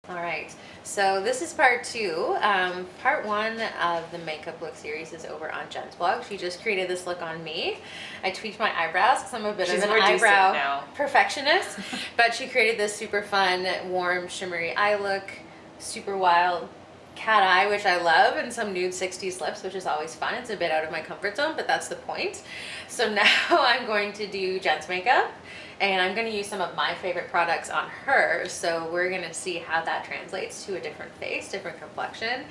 All right, so this is part two. Part one of the makeup look series is over on Jen's blog. She just created this look on me. I tweaked my eyebrows because I'm a bit of an eyebrow perfectionist, but she created this super fun, warm, shimmery eye look, super wild cat eye, which I love, and some nude 60s lips, which is always fun. It's a bit out of my comfort zone, but that's the point. So now I'm going to do Jen's makeup, and I'm going to use some of my favorite products on her. So we're going to see how that translates to a different face, different complexion.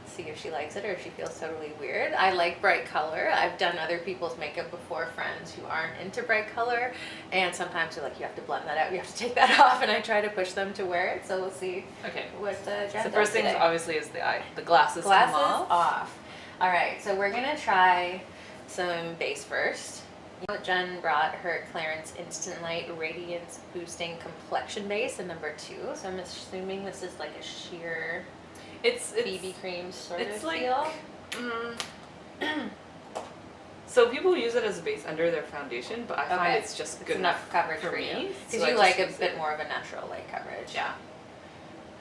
See if she likes it or if she feels totally weird. I like bright color. I've done other people's makeup before, friends who aren't into bright color, and sometimes they're like, you have to blend that out, you have to take that off, and I try to push them to wear it. So we'll see. Okay. What Jen does the first thing today. obviously is the eye. The glasses come off. All right, so we're gonna try some base first. Jen brought her Clarins Instant Light Radiance Boosting Complexion Base in number 2. So I'm assuming this is like a sheer BB cream sort of feel. So people use it as a base under their foundation, but I find it's just good enough coverage for me. Because you like a bit more of a natural light coverage. Yeah.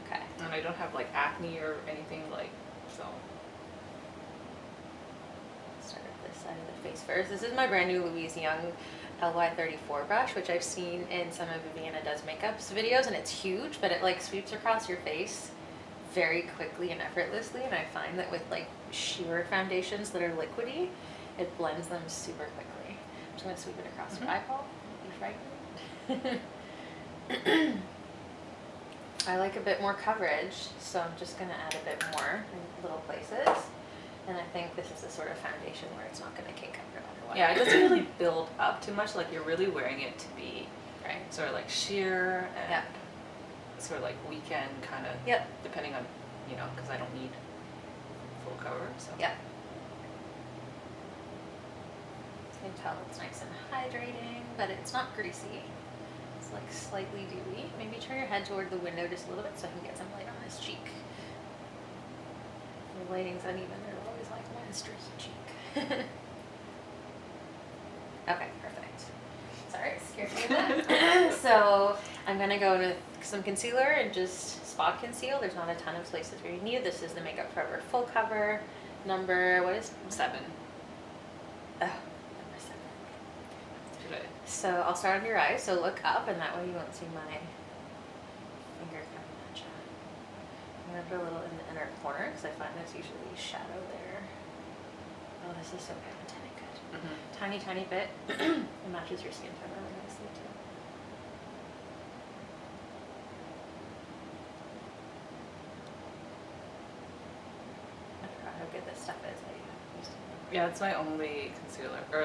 Okay. And I don't have like acne or anything like so. Start with this side of the face first. This is my brand new Louise Young LY34 brush, which I've seen in some of Viviana Does Makeup's videos, and it's huge, but it like sweeps across your face very quickly and effortlessly, and I find that with like sheer foundations that are liquidy, it blends them super quickly. I'm just going to sweep it across your eyeball. Be frightened. I like a bit more coverage, so I'm just going to add a bit more in little places. And I think this is the sort of foundation where it's not going to kink up no matter what. Yeah, it doesn't really build up too much. Like you're really wearing it to be sort of like sheer and sort of like weekend kind of. Yep. Depending on, you know, because I don't need full cover. So. Yep. You can tell it's nice and hydrating, but it's not greasy. It's like slightly dewy. Maybe turn your head toward the window just a little bit so I can get some light on his cheek. The lighting's uneven. They're always like one streaky cheek. Okay, perfect. Sorry, it scared me a bit. So I'm gonna go with some concealer and just spot conceal. There's not a ton of places where you need it. This is the Makeup Forever full cover number. What is 7? Oh, number 7. So I'll start on your eyes. So look up, and that way you won't see my finger coming at you. I'm gonna put a little in the inner corner because I find there's usually shadow there. Oh, this is so pigmented good. Tiny, tiny bit. It matches your skin tone really nicely too. I forgot how good this stuff is. Yeah, it's my only concealer. Or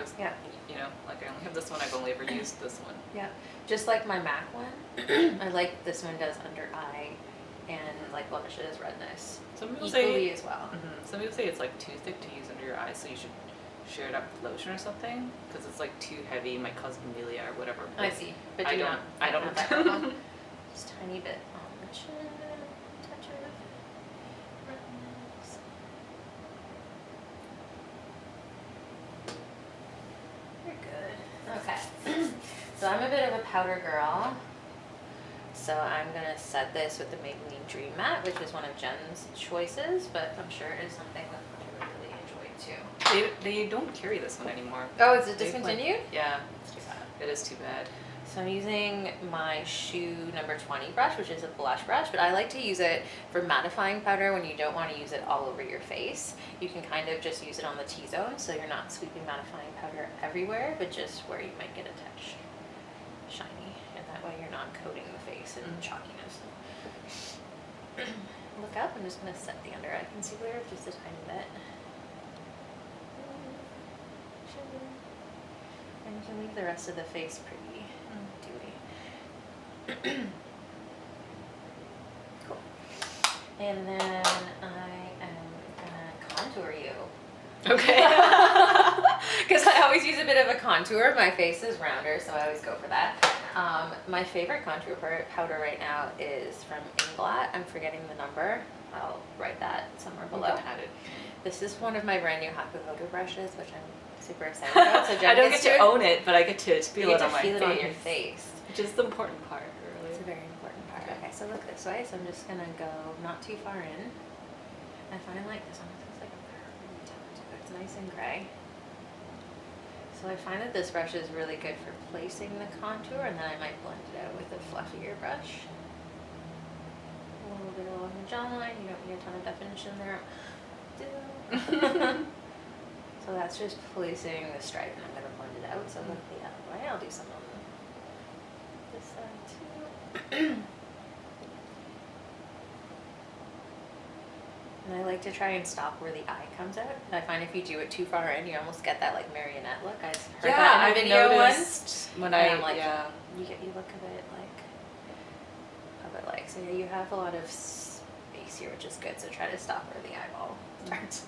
you know, like I only have this one. I've only ever used this one. Yeah, just like my MAC one. I like this one does under eye and like blemishes, redness. Some people equally say as well. Some people say it's like too thick to use under your eyes, so you should share it up with lotion or something because it's like too heavy. Might cause amelia or whatever. I see, but I don't. have that problem. Just a tiny bit on the chin, touch of redness. Very good. Okay. So I'm a bit of a powder girl. So I'm going to set this with the Maybelline Dream Matte, which is one of Jen's choices, but I'm sure it is something that I would really enjoy too. They don't carry this one anymore. Oh, is it discontinued? Yeah. It's too bad. It is too bad. So I'm using my Shoe number 20 brush, which is a blush brush, but I like to use it for mattifying powder when you don't want to use it all over your face. You can kind of just use it on the T-zone, so you're not sweeping mattifying powder everywhere, but just where you might get a touch shiny, and that way you're not coating the face in chalkiness. Look up, I'm just going to set the under eye concealer just a tiny bit. And you can leave the rest of the face pretty dewy. Cool. And then I am gonna contour you. Okay. Because I always use a bit of a contour. My face is rounder, so I always go for that. My favorite contour powder right now is from Inglot. I'm forgetting the number. I'll write that somewhere below. This is one of my brand new Hakuhodo brushes, which I'm super excited about. So Jen I don't get to own it, but I get to feel it on my face. You get to feel it on your face. Which is the important part, really. It's a very important part. Okay, to look this way, so I'm just gonna go not too far in. I find like this one feels like a really tone to it. It's nice and gray. So I find that this brush is really good for placing the contour, and then I might blend it out with a fluffier brush. A little bit along the jawline. You don't need a ton of definition there. So that's just placing the stripe, and I'm going to blend it out. So look the other way. I'll do some on this side too. And I like to try and stop where the eye comes out. I find if you do it too far in, you almost get that like marionette look. I've heard that in a video once. When I'm like, you look of it like, so yeah, you have a lot of space here, which is good. So try to stop where the eyeball starts.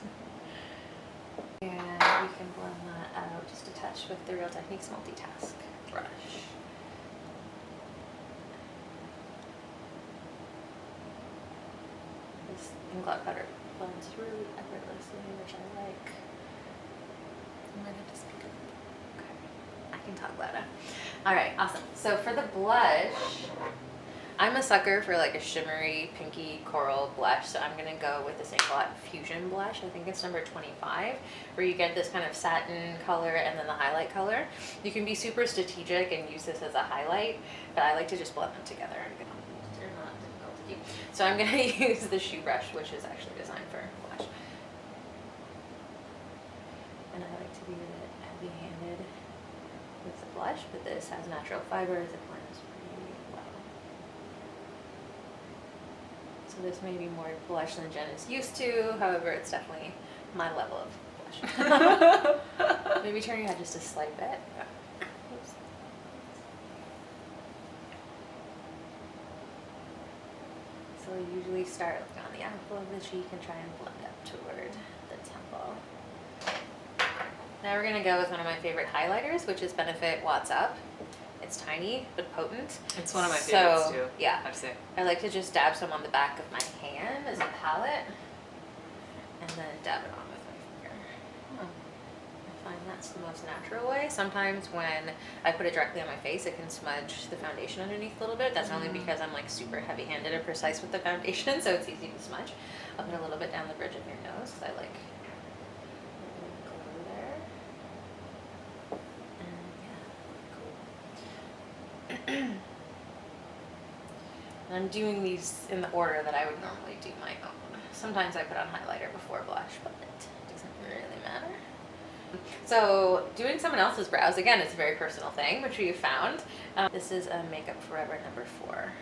And we can blend that out just a touch with the Real Techniques multitask brush. This Inglot powder blends really effortlessly, which I like. I might have to speak up. Okay, I can talk louder. All right, awesome. So for the blush, I'm a sucker for like a shimmery, pinky coral blush, so I'm gonna go with this Inglot Fusion blush. I think it's number 25, where you get this kind of satin color and then the highlight color. You can be super strategic and use this as a highlight, but I like to just blend them together. They're not difficult to do. So I'm gonna use the shoe brush, which is actually designed for blush. And I like to be a bit heavy-handed with the blush, but this has natural fibers. It blends really well. So this may be more blush than Jen is used to. However, it's definitely my level of blush. Maybe turn your head just a slight bit. Oops. So I usually start on the apple of the cheek and try and blend up toward the temple. Now we're gonna go with one of my favorite highlighters, which is Benefit What's Up. It's tiny but potent. It's one of my favorites too. Yeah, I'd say. I like to just dab some on the back of my hand as a palette, and then dab it on with my finger. I find that's the most natural way. Sometimes when I put it directly on my face, it can smudge the foundation underneath a little bit. That's only because I'm like super heavy-handed and precise with the foundation, so it's easy to smudge. I'll put a little bit down the bridge of your nose because I like and I'm doing these in the order that I would normally do my own. Sometimes I put on highlighter before blush, but it doesn't really matter. So doing someone else's brows, again, it's a very personal thing, which we found. This is a Makeup Forever number 4.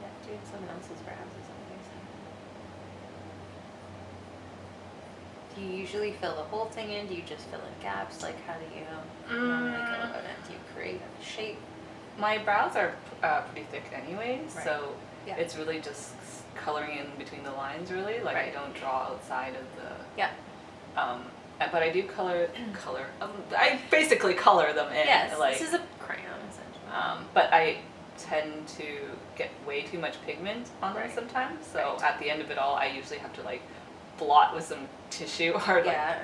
Yeah, doing someone else's brows is amazing. Do you usually fill the whole thing in? Do you just fill in gaps? Like, how do you normally go about it? Do you create a shape? My brows are pretty thick anyways, Right. so Yeah. it's really just coloring in between the lines, really. Like, Right. I don't draw outside of the... Yeah. But I do color. I basically color them in. Yes, like, this is a crayon, essentially. but I tend to get way too much pigment on them Right. sometimes. So Right. at the end of it all, I usually have to like blot with some tissue or like... Yeah.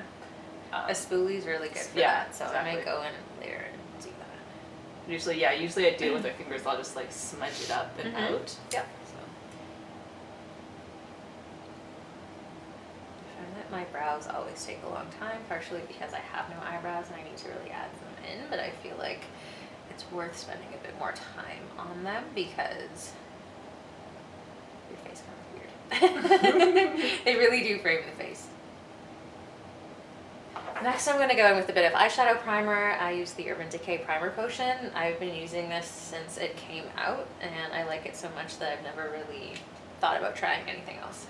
A spoolie is really good for that, so exactly. I might go in there and do that. Usually I do it with my fingers. I'll just like smudge it up and out. Yep. So. I find that my brows always take a long time, partially because I have no eyebrows and I need to really add them in, but I feel like it's worth spending a bit more time on them because your face kind of weird. They really do frame the face. Next I'm going to go in with a bit of eyeshadow primer. I use the Urban Decay Primer Potion. I've been using this since it came out and I like it so much that I've never really thought about trying anything else.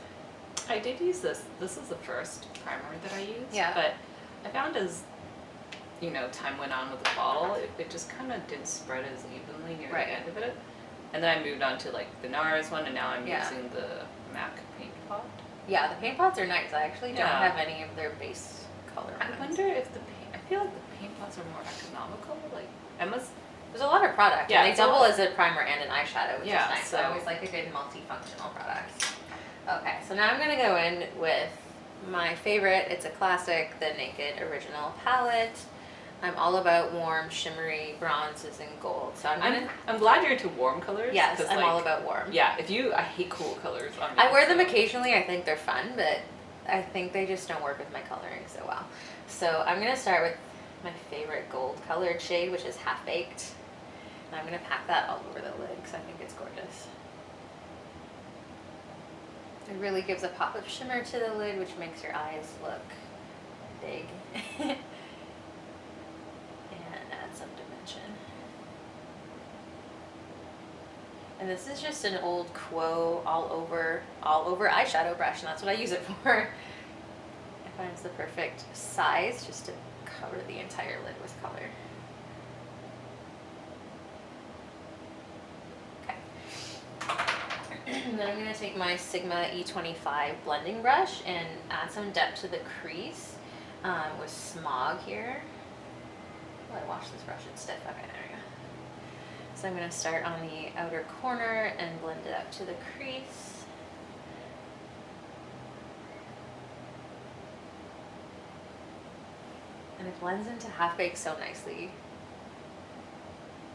I did use this. This is the first primer that I used. Yeah. But I found as, time went on with the bottle, it just kind of didn't spread as evenly near Right. the end of it. And then I moved on to like the NARS one, and now I'm Yeah. using the MAC paint pot. Yeah, the paint pots are nice. I actually don't Yeah. have any of their base color I ones. wonder if I feel like the paint pots are more economical. Like, There's a lot of product. Yeah, And they it's a double lot. as a primer and an eyeshadow, which Yeah, is nice. so- I always like a good multifunctional product. Okay, so now I'm going to go in with my favorite. It's a classic, the Naked Original palette. I'm all about warm, shimmery bronzes and gold. So I'm glad you're into warm colors. Yes, I'm all about warm. Yeah, I hate cool colors on me. I wear them occasionally. I think they're fun, but I think they just don't work with my coloring so well. So I'm going to start with my favorite gold colored shade, which is Half Baked. And I'm going to pack that all over the lid because I think it's gorgeous. It really gives a pop of shimmer to the lid, which makes your eyes look big. And add some dimension. And this is just an old Quo all over eyeshadow brush, and that's what I use it for. I find it's the perfect size just to cover the entire lid with color. And then I'm going to take my Sigma E25 blending brush and add some depth to the crease with Smog here. Oh, I washed this brush, it's stiff. Okay, there we go. So I'm going to start on the outer corner and blend it up to the crease. And it blends into Half Baked so nicely.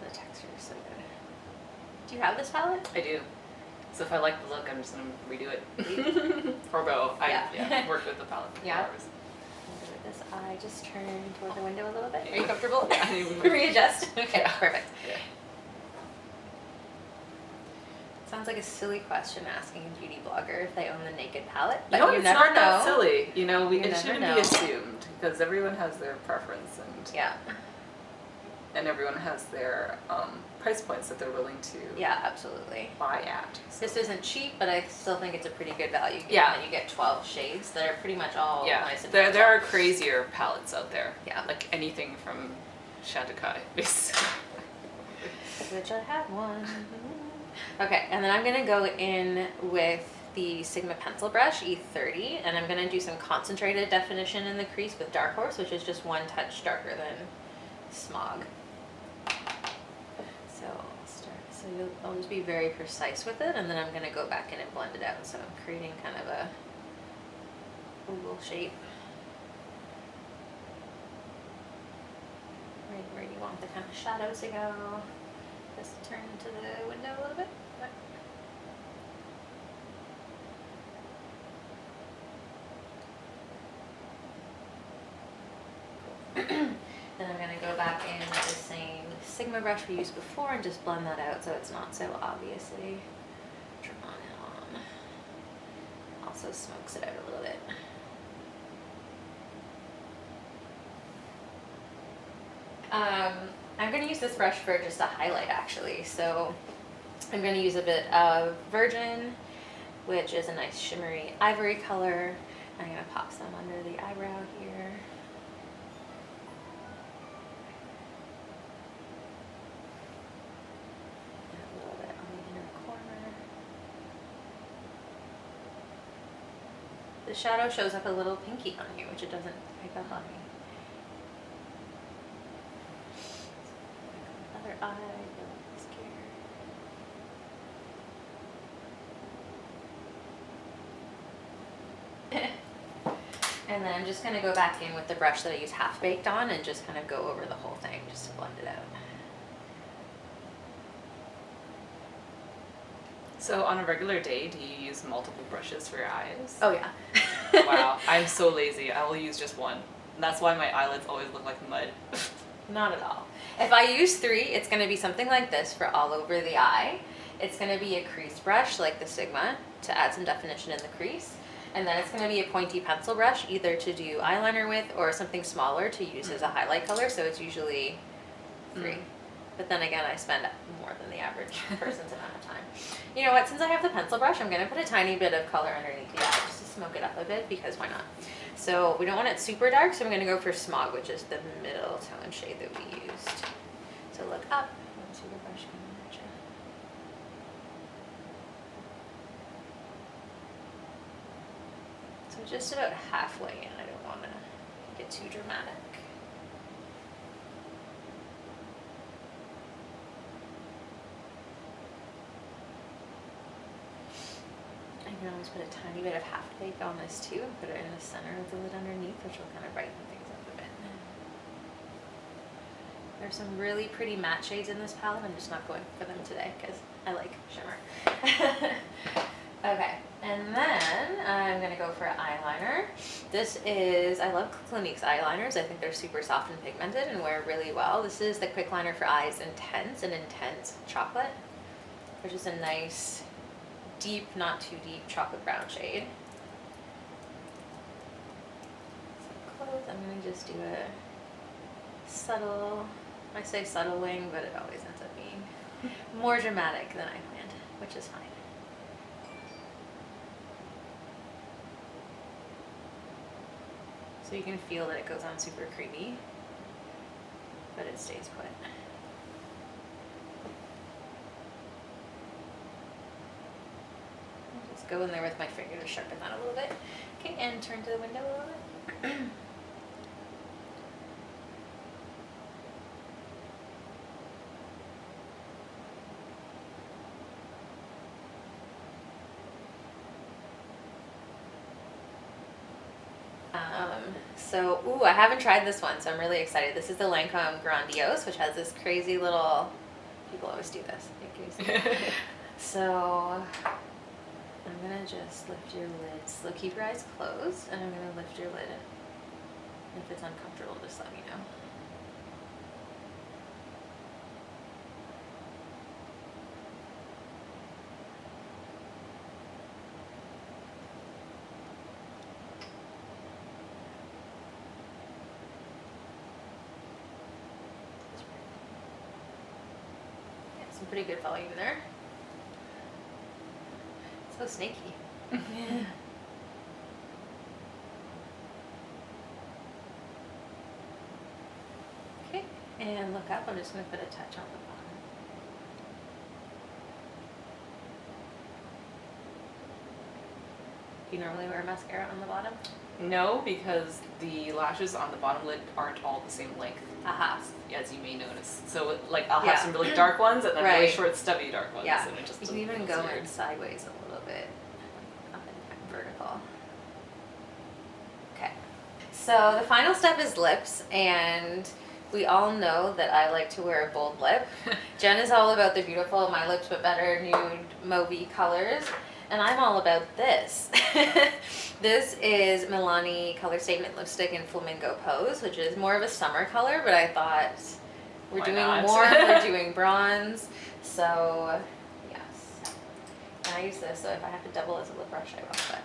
The texture is so good. Do you have this palette? I do. So if I like the look, I'm just going to redo it. Or bow. I worked with the palette for 4 hours. With this eye, just turn toward the window a little bit. Are you comfortable? Yeah. Readjust? Okay, yeah. Perfect. Yeah. Sounds like a silly question asking a beauty blogger if they own the Naked palette, but you never not know. That silly. You know, it shouldn't know. be assumed because everyone has their preference and everyone has their price points that they're willing to absolutely buy at. So. This isn't cheap, but I still think it's a pretty good value given that you get 12 shades that are pretty much all nice and there are crazier palettes out there. Yeah. Like anything from ensued.I. Which I have one. Okay, and then I'm going to go in with the Sigma pencil brush, E30, and I'm going to do some concentrated definition in the crease with Dark Horse, which is just one touch darker than Smog. So I'll just be very precise with it, and then I'm going to go back in and blend it out. So I'm creating kind of a oval shape. Right where you want the kind of shadow to go. Just turn into the window a little bit. Then I'm going to go back in with the same Sigma brush we used before and just blend that out so it's not so obviously drawn on. Also smokes it out a little bit. I'm going to use this brush for just a highlight actually. So I'm going to use a bit of Virgin, which is a nice shimmery ivory color. I'm going to pop some under the eyebrow here. And a little bit on the inner corner. The shadow shows up a little pinky on you, which it doesn't pick up on me. Other eye, really scared. And then I'm just going to go back in with the brush that I use Half Baked on and just kind of go over the whole thing just to blend it out. So on a regular day, do you use multiple brushes for your eyes? Oh yeah. Wow, I'm so lazy. I will use just one. And that's why my eyelids always look like mud. Not at all. If I use 3, it's going to be something like this for all over the eye. It's going to be a crease brush like the Sigma to add some definition in the crease. And then it's going to be a pointy pencil brush either to do eyeliner with or something smaller to use as a highlight color. So it's usually 3. But then again, I spend more than the average person's amount of time. You know what? Since I have the pencil brush, I'm going to put a tiny bit of color underneath the eye just to smoke it up a bit because why not? So we don't want it super dark, so I'm going to go for Smog, which is the middle tone shade that we used. So look up. Let's see the brush coming at you. So just about halfway in. I don't want to get too dramatic. I can always put a tiny bit of Half Baked on this too and put it in the center of the lid underneath, which will kind of brighten things up a bit. There's some really pretty matte shades in this palette. I'm just not going for them today because I like shimmer. Okay, and then I'm gonna go for eyeliner. This is, I love Clinique's eyeliners. I think they're super soft and pigmented and wear really well. This is the Quick Liner for Eyes Intense, an intense chocolate, which is a nice, deep, not too deep chocolate brown shade. So close, I'm gonna just do a subtle, I say subtle wing, but it always ends up being more dramatic than I planned, which is fine. So you can feel that it goes on super creamy, but it stays put. I'll just go in there with my finger to sharpen that a little bit. Okay, and turn to the window a little bit. So, ooh, I haven't tried this one, so I'm really excited. This is the Lancome Grandiose, which has this crazy little, people always do this. So, I'm gonna just lift your lids. So keep your eyes closed, and I'm gonna lift your lid. If it's uncomfortable, just let me know. Some pretty good volume there. So snaky. Yeah. Okay, and look up. I'm just going to put a touch on the bottom. Do you normally wear mascara on the bottom? No, because the lashes on the bottom lid aren't all the same length. Aha. As you may notice. So like I'll have some really dark ones and then really short stubby dark ones. Yeah. And it just you can even go in sideways a little bit, up and vertical. Okay. So the final step is lips, and we all know that I like to wear a bold lip. Jen is all about the beautiful, my lips but better nude mauvey colors. And I'm all about this. This is Milani Color Statement Lipstick in Flamingo Pose, which is more of a summer color, but I thought we're doing warm, we're doing bronze. So, yes. And I use this, so if I have to double as a lip brush, I will. But.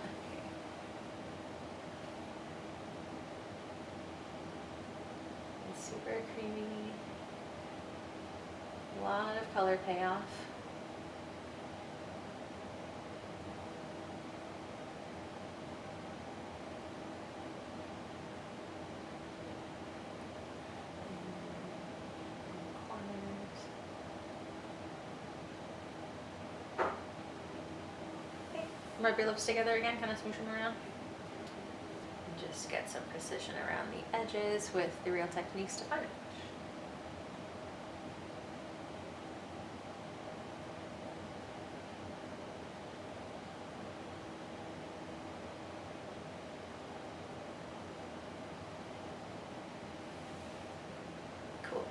It's super creamy. A lot of color payoff. Rub your lips together again, kind of smoosh them around. And just get some precision around the edges with the Real Techniques Definer. Cool.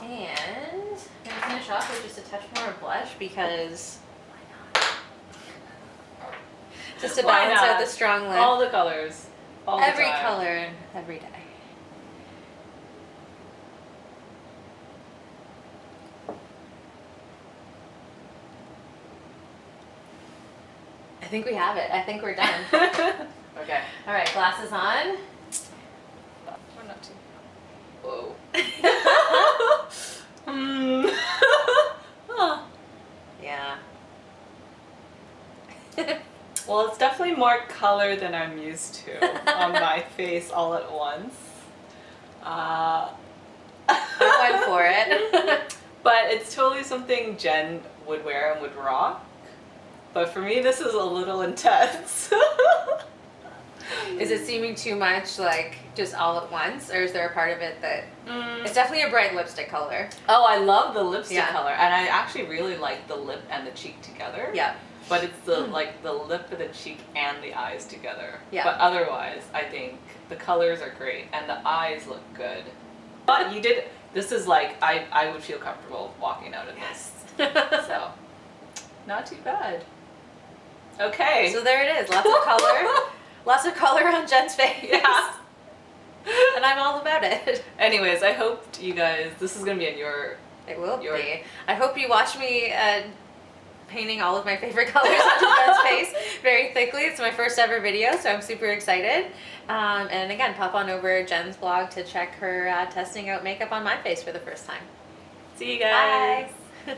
And I'm gonna finish off with just a touch more blush because just to balance out the strong lip. All the colors. All every the time. color, every day. I think we have it. I think we're done. Okay. All right, glasses on. We're not too. Whoa. Yeah. Well, it's definitely more color than I'm used to on my face all at once. I went for it. But it's totally something Jen would wear and would rock. But for me, this is a little intense. Is it seeming too much, like, just all at once? Or is there a part of it that... It's definitely a bright lipstick color. Oh, I love the lipstick color. And I actually really like the lip and the cheek together. Yeah. But it's the like the lip and the cheek and the eyes together. Yeah. But otherwise, I think the colors are great and the eyes look good. But you did This is like, I would feel comfortable walking out of this. So, not too bad. Okay. So there it is. Lots of color. Lots of color on Jenn's face. Yeah. And I'm all about it. Anyways, I hope you guys, this is going to be in your... It will be. I hope you watch me painting all of my favorite colors onto Jenn's face very thickly. It's my first ever video, so I'm super excited. And again, pop on over Jenn's blog to check her testing out makeup on my face for the first time. See you guys. Bye.